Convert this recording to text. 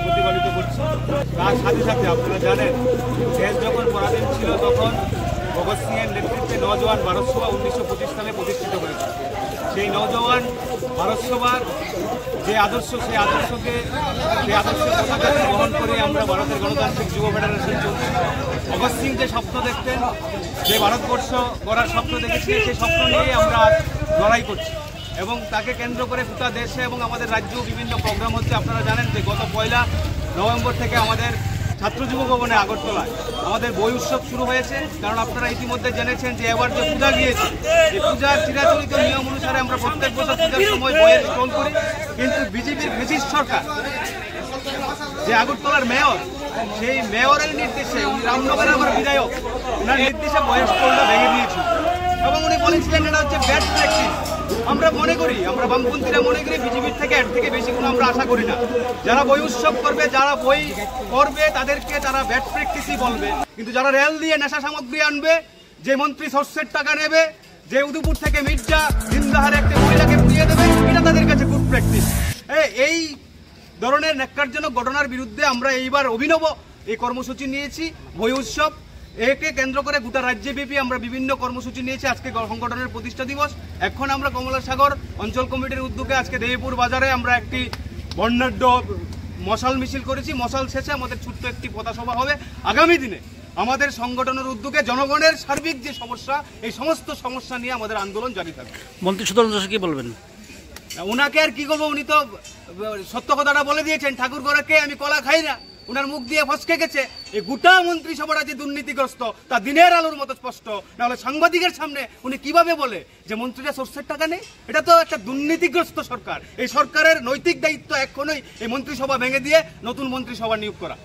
প্রতিপালিত করছে। তার সাথে সাথে আপনারা জানেন, দেশ যখন পরাধীন ছিল তখন ভগৎ সিংয়ের নেতৃত্বে নওজওয়ান ভারত সভা 1925 সালে প্রতিষ্ঠিত হয়েছে। সেই নওজওয়ান ভারত সভার যে আদর্শ, সেই আদর্শকে গ্রহণ করে আমরা ভারতের গণতান্ত্রিক যুব ফেডারেশন চলছি। ভগৎ সিং যে স্বপ্ন দেখতেন, যে ভারতবর্ষ গড়ার স্বপ্ন দেখেছিলেন, সেই স্বপ্ন নিয়ে আমরা লড়াই করছি এবং তাকে কেন্দ্র করে গোটা দেশে এবং আমাদের রাজ্যেও বিভিন্ন প্রোগ্রাম হচ্ছে। আপনারা জানেন যে গত 1 নভেম্বর থেকে আমাদের ছাত্র যুব ভবনে আগরতলায় আমাদের বই উৎসব শুরু হয়েছে। কারণ আপনারা ইতিমধ্যে জেনেছেন যে এবার যে পূজা গিয়েছে, এই পূজার চিরাচরিত নিয়ম অনুসারে আমরা প্রত্যেক বছর পূজার সময় বইয়ের স্টল করি, কিন্তু বিজেপির ফ্যাসিস্ট সরকার যে আগরতলার মেয়র, সেই মেয়রের নির্দেশে, উনি রামনগরের আমার বিধায়ক, ওনার নির্দেশে বইয়ের স্টলটা ভেঙে দিয়েছিল এবং উনি বলেছিলেন এটা হচ্ছে ব্যাড প্র্যাকটিস। আমরা মনে করি, আমরা বামপন্থীরা মনে করি বিজেপির থেকে এর থেকে বেশি কোনো আমরা আশা করি না। যারা বই উৎসব করবে, যারা বই করবে, তাদেরকে তারা ব্যাড প্র্যাকটিসই বলবে, কিন্তু যারা রেল দিয়ে নেশা সামগ্রী আনবে, যে মন্ত্রী সর্ষের টাকা নেবে, যে উদয়পুর থেকে মির্জা দিনদাহারে একটা মহিলাকে পুড়িয়ে দেবে, এটা তাদের কাছে গুড প্র্যাকটিস। এই ধরনের ন্যাক্কারজনক ঘটনার বিরুদ্ধে আমরা এইবার অভিনব এই কর্মসূচি নিয়েছি, বই উৎসব। একে কেন্দ্র করে গোটা রাজ্যব্যাপী আমরা বিভিন্ন কর্মসূচি নিয়েছি। আজকে সংগঠনের প্রতিষ্ঠা দিবস। এখন আমরা কমলাসাগর অঞ্চল কমিটির উদ্যোগে আজকে দেবীপুর বাজারে আমরা একটি বর্ণাঢ্য মশাল মিছিল করেছি। মশাল শেষে আমাদের ছোট্ট একটি পথসভা হবে। আগামী দিনে আমাদের সংগঠনের উদ্যোগে জনগণের সার্বিক যে সমস্যা, এই সমস্ত সমস্যা নিয়ে আমাদের আন্দোলন জারি থাকবে। মন্ত্রী সুদর্শন দাস কি বলবেন? ওনাকে আর কি বলবো, উনি তো সত্য কথাটা বলে দিয়েছেন। ঠাকুর ঘরেকে আমি কলা খাই না, উনার মুখ দিয়ে ফসকে গেছে। এই গোটা মন্ত্রিসভাটা যে দুর্নীতিগ্রস্ত, তা দিনের আলোর মতো স্পষ্ট। নাহলে সাংবাদিকের সামনে উনি কিভাবে বলে যে মন্ত্রীরা সর্ষের টাকা নেই? এটা তো একটা দুর্নীতিগ্রস্ত সরকার। এই সরকারের নৈতিক দায়িত্ব এখনই এই মন্ত্রিসভা ভেঙে দিয়ে নতুন মন্ত্রিসভা নিয়োগ করা।